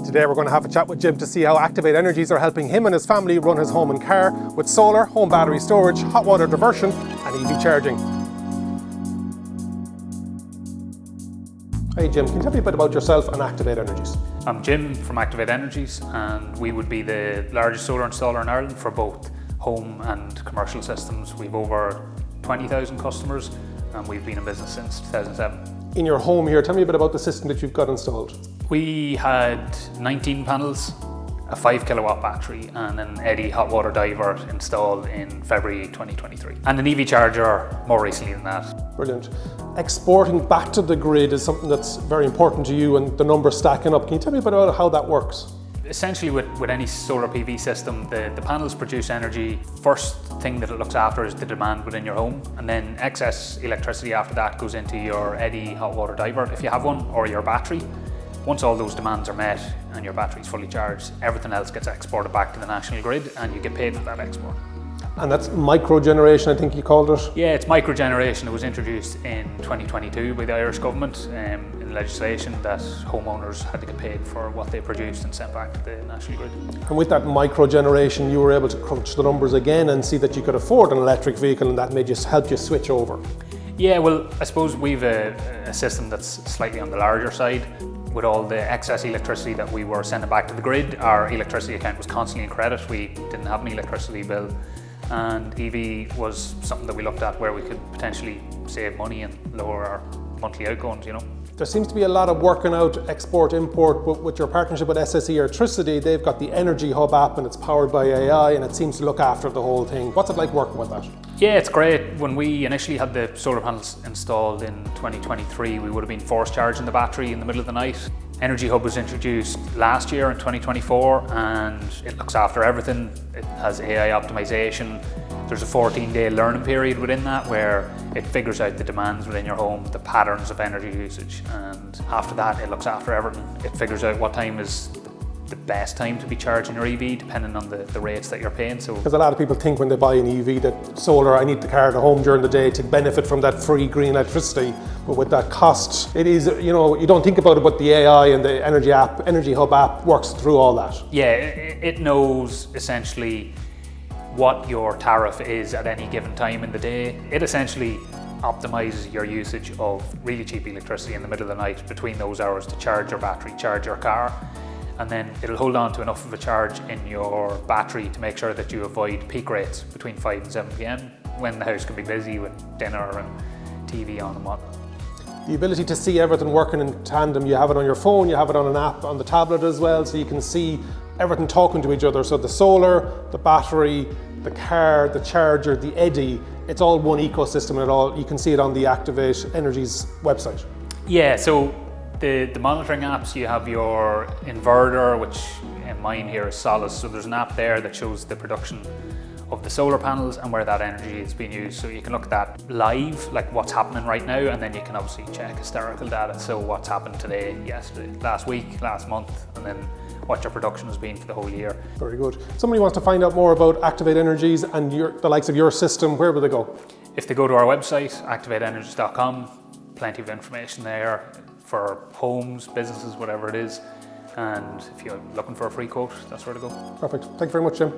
Today we're going to have a chat with Jim to see how Activ8 Energies are helping him and his family run his home and car with solar, home battery storage, hot water diversion and EV charging. Hey Jim, can you tell me a bit about yourself and Activ8 Energies? I'm Jim from Activ8 Energies, and we would be the largest solar installer in Ireland for both home and commercial systems. We've over 20,000 customers and we've been in business since 2007. In your home here, tell me a bit about the system that you've got installed. We had 19 panels, a 5 kilowatt battery and an Eddy hot water diver installed in February 2023. And an EV charger more recently than that. Brilliant. Exporting back to the grid is something that's very important to you and the numbers stacking up. Can you tell me a bit about how that works? Essentially with any solar PV system, the panels produce energy. First thing that it looks after is the demand within your home, and then excess electricity after that goes into your Eddy hot water diver if you have one, or your battery. Once all those demands are met and your battery is fully charged, everything else gets exported back to the national grid and you get paid for that export. And that's microgeneration, I think you called it? Yeah, it's microgeneration. It was introduced in 2022 by the Irish government in legislation that homeowners had to get paid for what they produced and sent back to the national grid. And with that microgeneration, you were able to crunch the numbers again and see that you could afford an electric vehicle, and that made you help you switch over. Yeah, well, I suppose we've a system that's slightly on the larger side. With all the excess electricity that we were sending back to the grid, our electricity account was constantly in credit. We didn't have an electricity bill. And EV was something that we looked at where we could potentially save money and lower our monthly outgoings, you know. There seems to be a lot of working out export-import, but with your partnership with SSE Electricity, they've got the Energy Hub app and it's powered by AI and it seems to look after the whole thing. What's it like working with that? Yeah, it's great. When we initially had the solar panels installed in 2023, we would have been force charging the battery in the middle of the night. Energy Hub was introduced last year in 2024 and it looks after everything. It has AI optimization. There's a 14-day learning period within that where it figures out the demands within your home, the patterns of energy usage, and after that it looks after everything. It figures out what time is the best time to be charging your EV depending on the rates that you're paying. So, because a lot of people think when they buy an EV that solar, I need the car at home during the day to benefit from that free green electricity, but with that cost, it is, you know, you don't think about it, but the AI and the Energy Hub app works through all that. Yeah, it knows essentially what your tariff is at any given time in the day. It essentially optimizes your usage of really cheap electricity in the middle of the night between those hours to charge your battery, charge your car, and then it'll hold on to enough of a charge in your battery to make sure that you avoid peak rates between 5 and 7 p.m. when the house can be busy with dinner and TV on and whatnot. The ability to see everything working in tandem, you have it on your phone, you have it on an app on the tablet as well, so you can see everything talking to each other. So the solar, the battery, the car, the charger, the Eddy, it's all one ecosystem and you can see it on the Activ8 Energies website. Yeah, so the monitoring apps, you have your inverter, which in mine here is Solace. So there's an app there that shows the production of the solar panels and where that energy is being used. So you can look at that live, like what's happening right now, and then you can obviously check historical data. So what's happened today, yesterday, last week, last month, and then what your production has been for the whole year. Very good. Somebody wants to find out more about Activ8 Energies and the likes of your system, where will they go? If they go to our website, activ8energies.com, plenty of information there for homes, businesses, whatever it is. And if you're looking for a free quote, that's where to go. Perfect. Thank you very much, Jim.